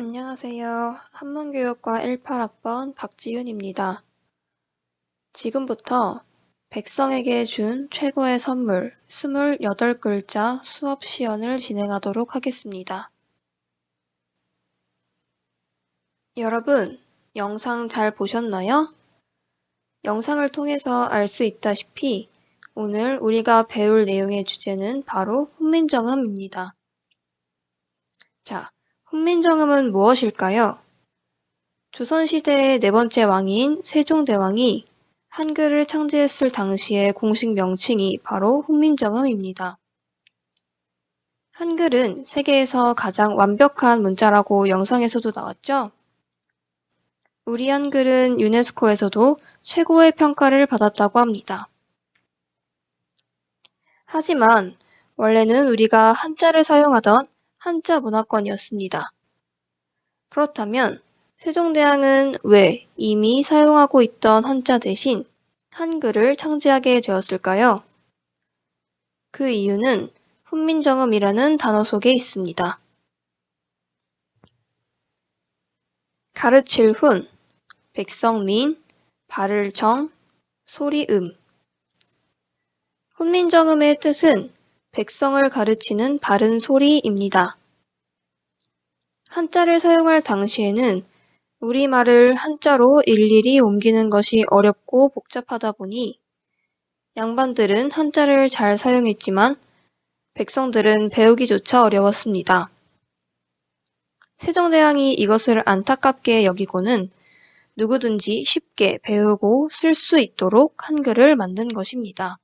안녕하세요. 한문교육과 18학번 박지윤입니다. 지금부터 백성에게 준 최고의 선물 28글자 수업 시연을 진행하도록 하겠습니다. 여러분, 영상 잘 보셨나요? 영상을 통해서 알 수 있다시피 오늘 우리가 배울 내용의 주제는 바로 훈민정음입니다. 자, 훈민정음은 무엇일까요? 조선시대의 네 번째 왕인 세종대왕이 한글을 창제했을 당시의 공식 명칭이 바로 훈민정음입니다. 한글은 세계에서 가장 완벽한 문자라고 영상에서도 나왔죠? 우리 한글은 유네스코에서도 최고의 평가를 받았다고 합니다. 하지만 원래는 우리가 한자를 사용하던 한자 문화권이었습니다. 그렇다면 세종대왕은 왜 이미 사용하고 있던 한자 대신 한글을 창제하게 되었을까요? 그 이유는 훈민정음이라는 단어 속에 있습니다. 가르칠 훈, 백성민, 바를 정, 소리음. 훈민정음의 뜻은 백성을 가르치는 바른 소리입니다. 한자를 사용할 당시에는 우리말을 한자로 일일이 옮기는 것이 어렵고 복잡하다 보니 양반들은 한자를 잘 사용했지만 백성들은 배우기조차 어려웠습니다. 세종대왕이 이것을 안타깝게 여기고는 누구든지 쉽게 배우고 쓸 수 있도록 한글을 만든 것입니다.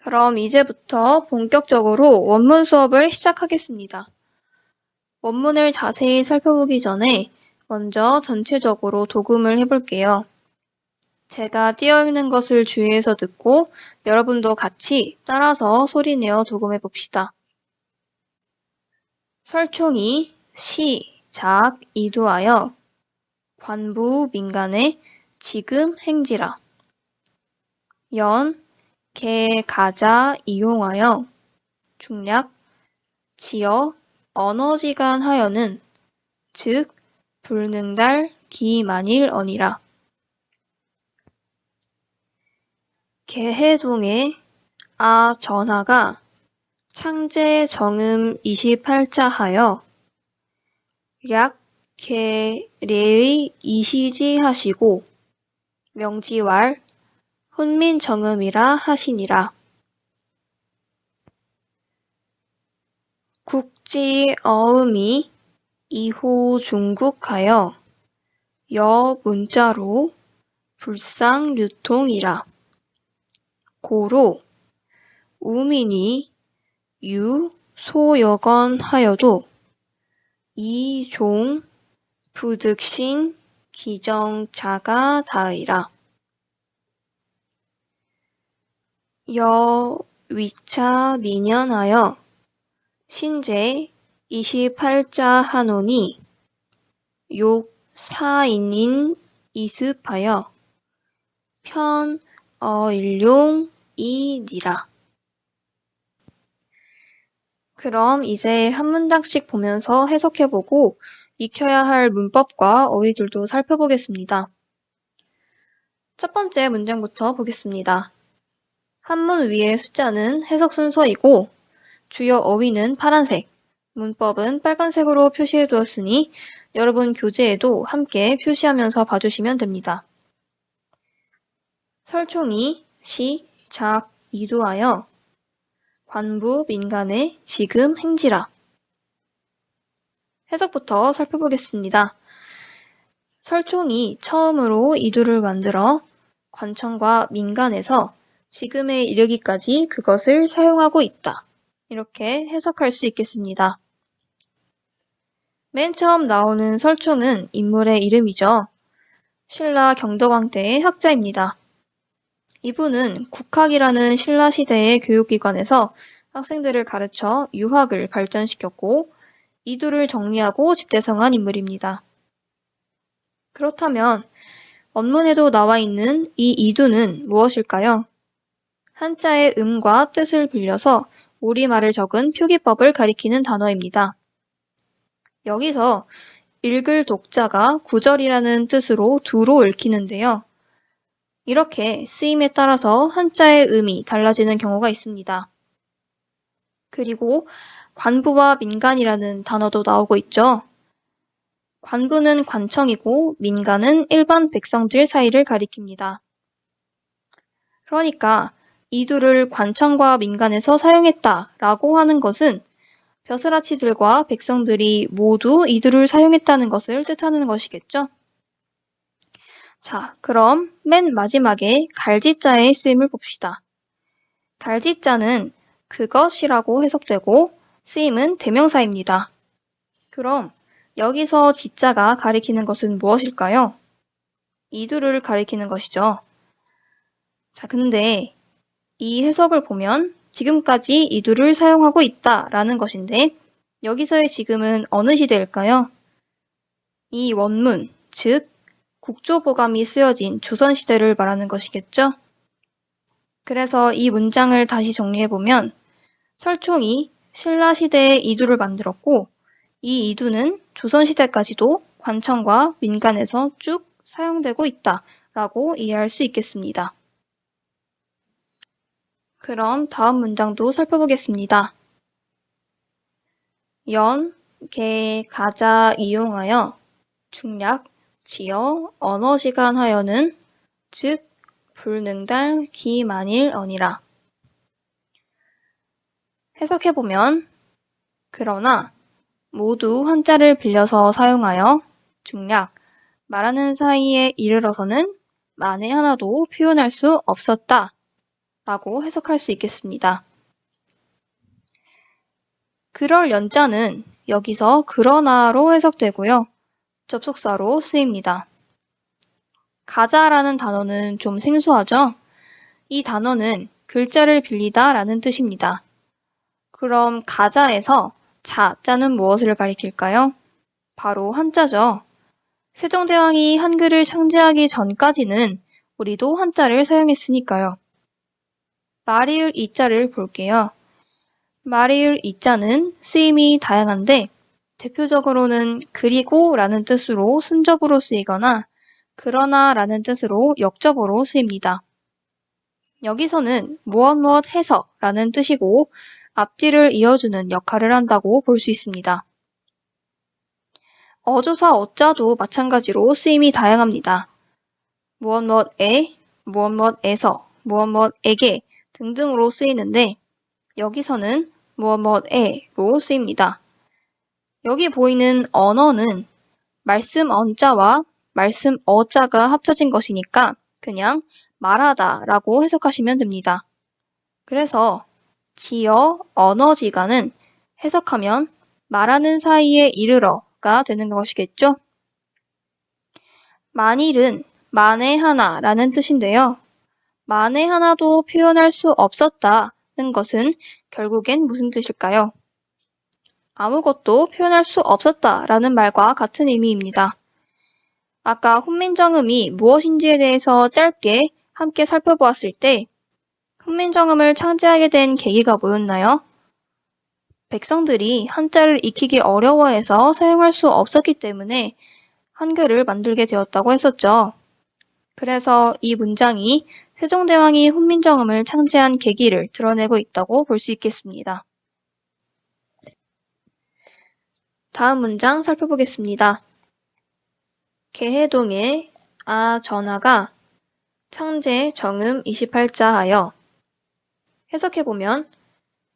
그럼 이제부터 본격적으로 원문 수업을 시작하겠습니다. 원문을 자세히 살펴보기 전에 먼저 전체적으로 도금을 해볼게요. 제가 띄어있는 것을 주의해서 듣고 여러분도 같이 따라서 소리내어 도금해 봅시다. 설총이 시작 이두하여 관부 민간에 지금 행지라. 연 개 가자 이용하여 중략 지어 언어지간 하여는 즉 불능달 기만일 언이라. 개해동의 아 전하가 창제 정음 28자 하여 약 개례의 이시지 하시고 명지왈 훈민정음이라 하시니라. 국지어음이 이호 중국하여 여 문자로 불상유통이라. 고로 우민이 유 소여건 하여도 이종 부득신 기정자가 다이라. 여 위차 민연하여 신제 28자 하노니 욕 사인인 이습하여 편어일용 이니라. 그럼 이제 한 문장씩 보면서 해석해보고 익혀야 할 문법과 어휘들도 살펴보겠습니다. 첫 번째 문장부터 보겠습니다. 한문 위의 숫자는 해석 순서이고 주요 어휘는 파란색, 문법은 빨간색으로 표시해 두었으니 여러분 교재에도 함께 표시하면서 봐주시면 됩니다. 설총이 시작 이두하여 관부 민간에 지금 행지라. 해석부터 살펴보겠습니다. 설총이 처음으로 이두를 만들어 관청과 민간에서 지금에 이르기까지 그것을 사용하고 있다. 이렇게 해석할 수 있겠습니다. 맨 처음 나오는 설총은 인물의 이름이죠. 신라 경덕왕 때의 학자입니다. 이분은 국학이라는 신라 시대의 교육기관에서 학생들을 가르쳐 유학을 발전시켰고 이두를 정리하고 집대성한 인물입니다. 그렇다면 원문에도 나와 있는 이 이두는 무엇일까요? 한자의 음과 뜻을 빌려서 우리말을 적은 표기법을 가리키는 단어입니다. 여기서 읽을 독자가 구절이라는 뜻으로 두로 읽히는데요. 이렇게 쓰임에 따라서 한자의 음이 달라지는 경우가 있습니다. 그리고 관부와 민간이라는 단어도 나오고 있죠. 관부는 관청이고 민간은 일반 백성들 사이를 가리킵니다. 그러니까 이두를 관청과 민간에서 사용했다라고 하는 것은 벼슬아치들과 백성들이 모두 이두를 사용했다는 것을 뜻하는 것이겠죠. 자, 그럼 맨 마지막에 갈지자의 쓰임을 봅시다. 갈지자는 그것이라고 해석되고 쓰임은 대명사입니다. 그럼 여기서 지자가 가리키는 것은 무엇일까요? 이두를 가리키는 것이죠. 자, 근데 이 해석을 보면 지금까지 이두를 사용하고 있다라는 것인데 여기서의 지금은 어느 시대일까요? 이 원문, 즉 국조보감이 쓰여진 조선시대를 말하는 것이겠죠? 그래서 이 문장을 다시 정리해보면 설총이 신라시대에 이두를 만들었고 이 이두는 조선시대까지도 관청과 민간에서 쭉 사용되고 있다라고 이해할 수 있겠습니다. 그럼 다음 문장도 살펴보겠습니다. 연, 개, 가자 이용하여 중략, 지어, 언어시간 하여는 즉 불능달 기만일 어니라. 해석해보면 그러나 모두 한자를 빌려서 사용하여 중략, 말하는 사이에 이르러서는 만에 하나도 표현할 수 없었다 라고 해석할 수 있겠습니다. 그럴 연자는 여기서 그러나로 해석되고요. 접속사로 쓰입니다. 가자라는 단어는 좀 생소하죠? 이 단어는 글자를 빌리다 라는 뜻입니다. 그럼 가자에서 자자는 무엇을 가리킬까요? 바로 한자죠. 세종대왕이 한글을 창제하기 전까지는 우리도 한자를 사용했으니까요. 말이을 이자를 볼게요. 말이을 이자는 쓰임이 다양한데 대표적으로는 그리고 라는 뜻으로 순접으로 쓰이거나 그러나 라는 뜻으로 역접으로 쓰입니다. 여기서는 무엇 해서 라는 뜻이고 앞뒤를 이어주는 역할을 한다고 볼 수 있습니다. 어조사 어자도 마찬가지로 쓰임이 다양합니다. 무엇에, 무엇에서, 무엇에게 등등으로 쓰이는데 여기서는 무엇에로 쓰입니다. 여기 보이는 언어는 말씀 언자와 말씀 어자가 합쳐진 것이니까 그냥 말하다 라고 해석하시면 됩니다. 그래서 지어 언어지가는 해석하면 말하는 사이에 이르러가 되는 것이겠죠. 만일은 만에 하나라는 뜻인데요. 만에 하나도 표현할 수 없었다는 것은 결국엔 무슨 뜻일까요? 아무것도 표현할 수 없었다라는 말과 같은 의미입니다. 아까 훈민정음이 무엇인지에 대해서 짧게 함께 살펴보았을 때 훈민정음을 창제하게 된 계기가 뭐였나요? 백성들이 한자를 익히기 어려워해서 사용할 수 없었기 때문에 한글을 만들게 되었다고 했었죠. 그래서 이 문장이 세종대왕이 훈민정음을 창제한 계기를 드러내고 있다고 볼 수 있겠습니다. 다음 문장 살펴보겠습니다. 개해동의 전하가 창제 정음 28자 하여 해석해보면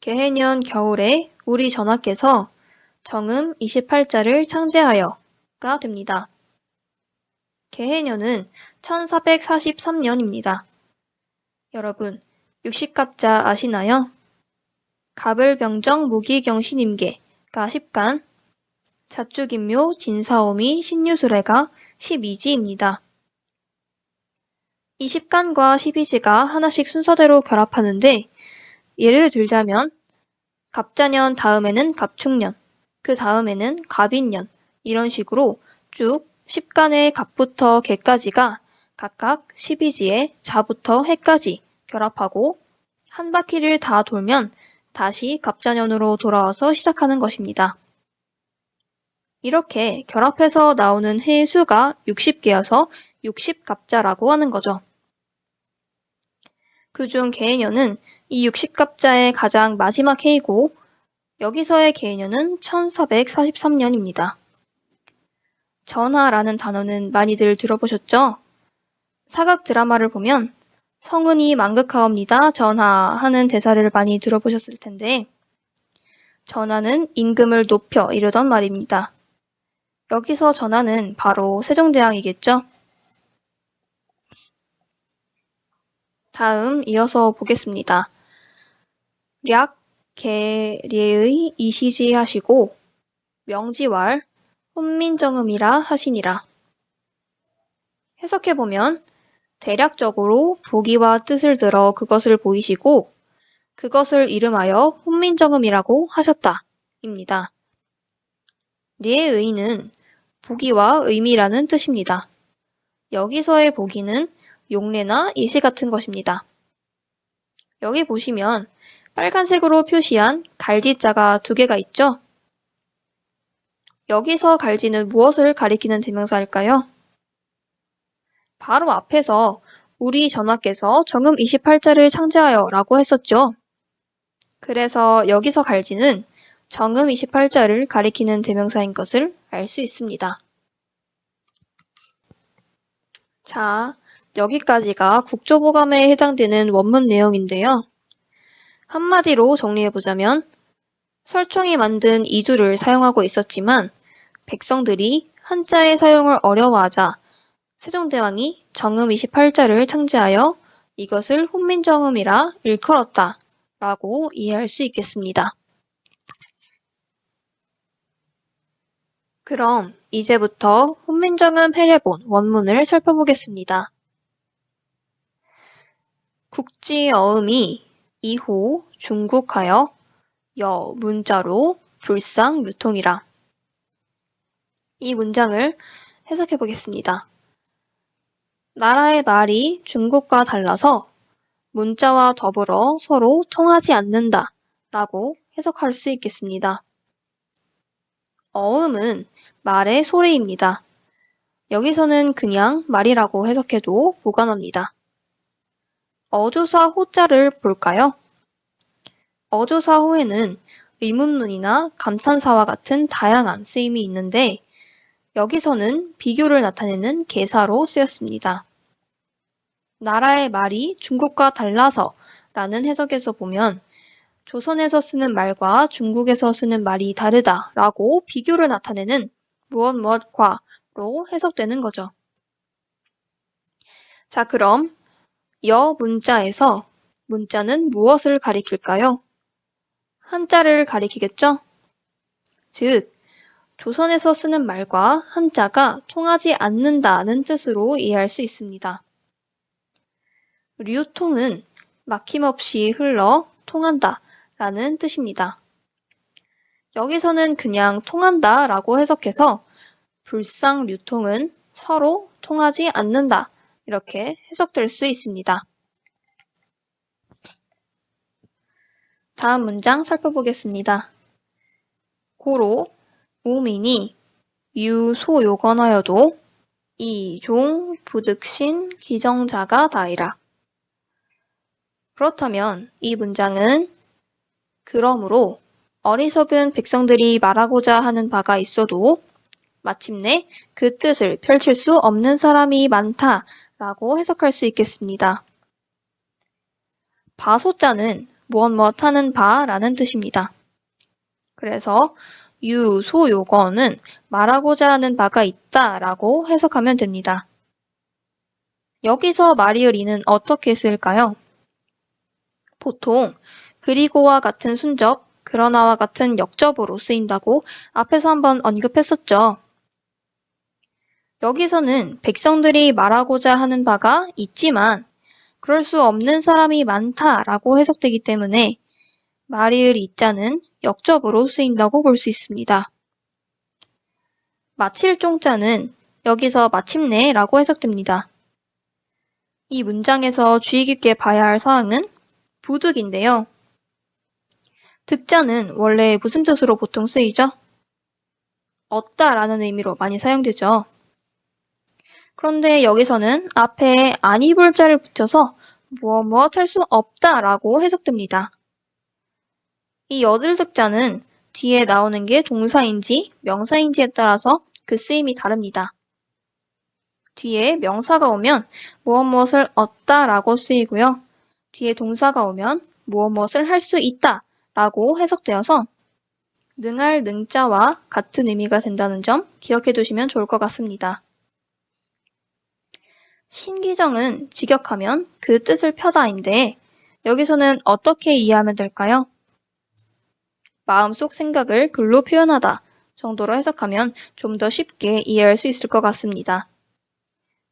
개해년 겨울에 우리 전하께서 정음 28자를 창제하여가 됩니다. 개해년은 1443년입니다. 여러분, 육식갑자 아시나요? 갑을병정 무기경신임계가 10간, 자축인묘 진사오미 신유술해가 12지입니다. 이 10간과 12지가 하나씩 순서대로 결합하는데 예를 들자면 갑자년 다음에는 갑축년, 그 다음에는 갑인년 이런 식으로 쭉 10간의 갑부터 개까지가 각각 12지에 자부터 해까지 결합하고 한 바퀴를 다 돌면 다시 갑자년으로 돌아와서 시작하는 것입니다. 이렇게 결합해서 나오는 해의 수가 60개여서 60갑자라고 하는 거죠. 그중 계해년은 이 60갑자의 가장 마지막 해이고 여기서의 계해년은 1443년입니다. 전하라는 단어는 많이들 들어보셨죠? 사각 드라마를 보면 성은이 망극하옵니다 전하 하는 대사를 많이 들어보셨을 텐데 전하는 임금을 높여 이르던 말입니다. 여기서 전하는 바로 세종대왕이겠죠? 다음 이어서 보겠습니다. 략, 계례의 이시지 하시고 명지왈, 훈민정음이라 하시니라. 해석해보면 대략적으로 보기와 뜻을 들어 그것을 보이시고 그것을 이름하여 훈민정음이라고 하셨다. 입니다. 례의는 보기와 의미라는 뜻입니다. 여기서의 보기는 용례나 예시 같은 것입니다. 여기 보시면 빨간색으로 표시한 갈지자가 2개가 있죠? 여기서 갈지는 무엇을 가리키는 대명사일까요? 바로 앞에서 우리 전하께서 정음 28자를 창제하여 라고 했었죠. 그래서 여기서 갈지는 정음 28자를 가리키는 대명사인 것을 알 수 있습니다. 자, 여기까지가 국조보감에 해당되는 원문 내용인데요. 한마디로 정리해보자면 설총이 만든 이주를 사용하고 있었지만 백성들이 한자의 사용을 어려워하자 세종대왕이 정음 28자를 창제하여 이것을 훈민정음이라 일컬었다 라고 이해할 수 있겠습니다. 그럼 이제부터 훈민정음 해례본 원문을 살펴보겠습니다. 국지어음이 이호 중국하여 여 문자로 불상 유통이라. 이 문장을 해석해 보겠습니다. 나라의 말이 중국과 달라서 문자와 더불어 서로 통하지 않는다 라고 해석할 수 있겠습니다. 어음은 말의 소리입니다. 여기서는 그냥 말이라고 해석해도 무관합니다. 어조사 호자를 볼까요? 어조사 호에는 의문문이나 감탄사와 같은 다양한 쓰임이 있는데 여기서는 비교를 나타내는 계사로 쓰였습니다. 나라의 말이 중국과 달라서 라는 해석에서 보면 조선에서 쓰는 말과 중국에서 쓰는 말이 다르다 라고 비교를 나타내는 무엇과로 해석되는 거죠. 자, 그럼 여 문자에서 문자는 무엇을 가리킬까요? 한자를 가리키겠죠? 즉, 조선에서 쓰는 말과 한자가 통하지 않는다는 뜻으로 이해할 수 있습니다. 류통은 막힘없이 흘러 통한다 라는 뜻입니다. 여기서는 그냥 통한다 라고 해석해서 불상류통은 서로 통하지 않는다 이렇게 해석될 수 있습니다. 다음 문장 살펴보겠습니다. 고로 우민이 유소요건하여도 이종 부득신 기정자가 다이라. 그렇다면 이 문장은 그러므로 어리석은 백성들이 말하고자 하는 바가 있어도 마침내 그 뜻을 펼칠 수 없는 사람이 많다라고 해석할 수 있겠습니다. 바소자는 무엇 하는 바라는 뜻입니다. 그래서 유소요건은 말하고자 하는 바가 있다라고 해석하면 됩니다. 여기서 말이을이는 어떻게 쓸까요? 보통 그리고와 같은 순접, 그러나와 같은 역접으로 쓰인다고 앞에서 한번 언급했었죠. 여기서는 백성들이 말하고자 하는 바가 있지만 그럴 수 없는 사람이 많다라고 해석되기 때문에 말이을 이자는 역접으로 쓰인다고 볼 수 있습니다. 마칠 종자는 여기서 마침내라고 해석됩니다. 이 문장에서 주의 깊게 봐야 할 사항은 부득인데요. 득자는 원래 무슨 뜻으로 보통 쓰이죠? 얻다라는 의미로 많이 사용되죠. 그런데 여기서는 앞에 아니 볼자를 붙여서 무엇 할 수 없다라고 해석됩니다. 이 여들득자는 뒤에 나오는 게 동사인지 명사인지에 따라서 그 쓰임이 다릅니다. 뒤에 명사가 오면 무엇을 얻다라고 쓰이고요. 뒤에 동사가 오면 무엇을 할 수 있다라고 해석되어서 능할 능자와 같은 의미가 된다는 점 기억해 두시면 좋을 것 같습니다. 신기정은 직역하면 그 뜻을 펴다인데 여기서는 어떻게 이해하면 될까요? 마음속 생각을 글로 표현하다 정도로 해석하면 좀 더 쉽게 이해할 수 있을 것 같습니다.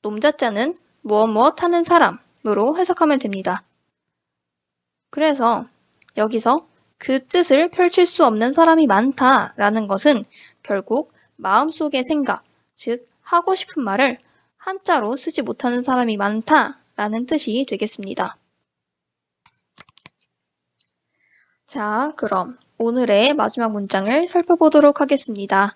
놈자자는 무엇 하는 사람으로 해석하면 됩니다. 그래서 여기서 그 뜻을 펼칠 수 없는 사람이 많다라는 것은 결국 마음속의 생각, 즉 하고 싶은 말을 한자로 쓰지 못하는 사람이 많다라는 뜻이 되겠습니다. 자, 그럼 오늘의 마지막 문장을 살펴보도록 하겠습니다.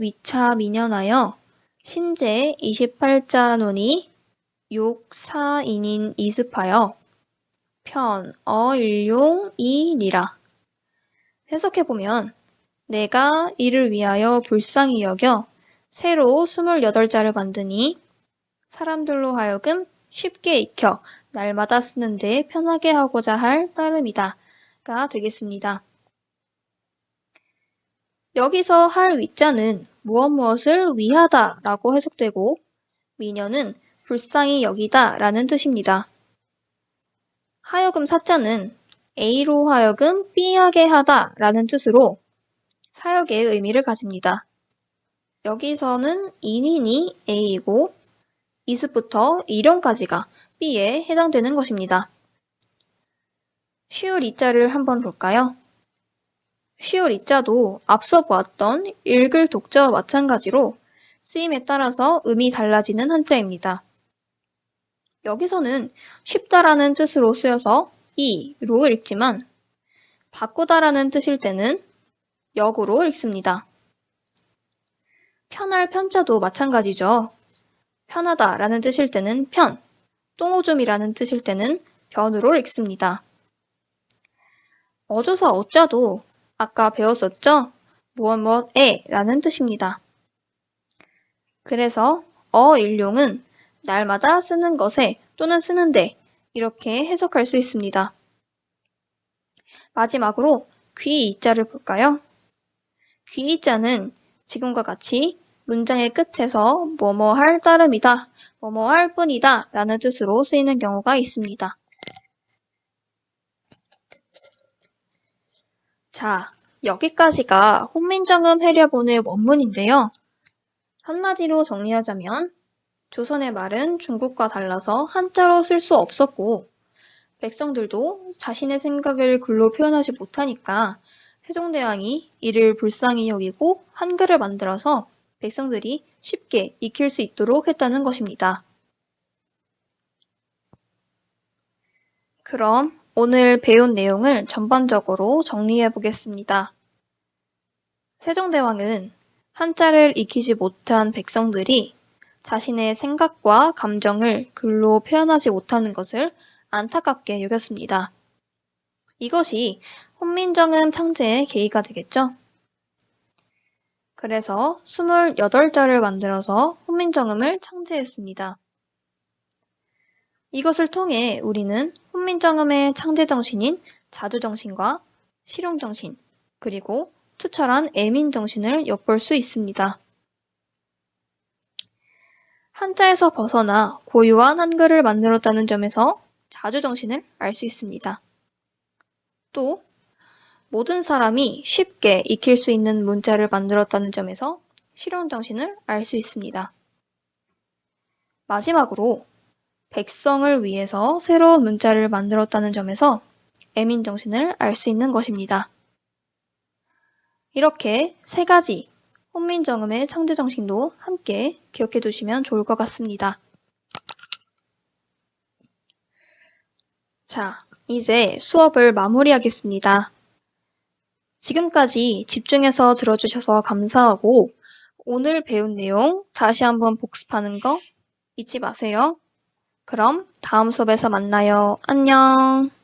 위차 민연하여 신제 28자 논이 욕사인인 이습하여 일용이니라. 해석해보면 내가 이를 위하여 불쌍히 여겨 새로 28자를 만드니 사람들로 하여금 쉽게 익혀 날마다 쓰는데 편하게 하고자 할 따름이다 가 되겠습니다. 여기서 할 위자는 무엇을 위하다 라고 해석되고 미녀는 불쌍히 여기다 라는 뜻입니다. 하여금 사자는 A로 하여금 B하게 하다 라는 뜻으로 사역의 의미를 가집니다. 여기서는 인인이 A이고 이습부터 일용까지가 B에 해당되는 것입니다. 쉬울 이자를 한번 볼까요? 쉬울 이자도 앞서 보았던 읽을 독자와 마찬가지로 쓰임에 따라서 음이 달라지는 한자입니다. 여기서는 쉽다라는 뜻으로 쓰여서 이로 읽지만 바꾸다라는 뜻일 때는 역으로 읽습니다. 편할 편자도 마찬가지죠. 편하다라는 뜻일 때는 편, 똥오줌이라는 뜻일 때는 변으로 읽습니다. 어조사 어자도 아까 배웠었죠? 무엇에 라는 뜻입니다. 그래서 일용은 날마다 쓰는 것에 또는 쓰는데 이렇게 해석할 수 있습니다. 마지막으로 귀이자를 볼까요? 귀이자는 지금과 같이 문장의 끝에서 뭐할 따름이다, 뭐할 뿐이다 라는 뜻으로 쓰이는 경우가 있습니다. 자, 여기까지가 혼민정음 해려본의 원문인데요. 한마디로 정리하자면 조선의 말은 중국과 달라서 한자로 쓸 수 없었고 백성들도 자신의 생각을 글로 표현하지 못하니까 세종대왕이 이를 불쌍히 여기고 한글을 만들어서 백성들이 쉽게 익힐 수 있도록 했다는 것입니다. 그럼 오늘 배운 내용을 전반적으로 정리해 보겠습니다. 세종대왕은 한자를 익히지 못한 백성들이 자신의 생각과 감정을 글로 표현하지 못하는 것을 안타깝게 여겼습니다. 이것이 혼민정음 창제의 계기가 되겠죠? 그래서 28자를 만들어서 혼민정음을 창제했습니다. 이것을 통해 우리는 혼민정음의 창제정신인 자주정신과 실용정신, 그리고 투철한 애민정신을 엿볼 수 있습니다. 한자에서 벗어나 고유한 한글을 만들었다는 점에서 자주정신을 알 수 있습니다. 또 모든 사람이 쉽게 익힐 수 있는 문자를 만들었다는 점에서 실용정신을 알 수 있습니다. 마지막으로 백성을 위해서 새로운 문자를 만들었다는 점에서 애민정신을 알 수 있는 것입니다. 이렇게 세 가지 혼민정음의 창제정신도 함께 기억해 두시면 좋을 것 같습니다. 자, 이제 수업을 마무리하겠습니다. 지금까지 집중해서 들어주셔서 감사하고 오늘 배운 내용 다시 한번 복습하는 거 잊지 마세요. 그럼 다음 수업에서 만나요. 안녕.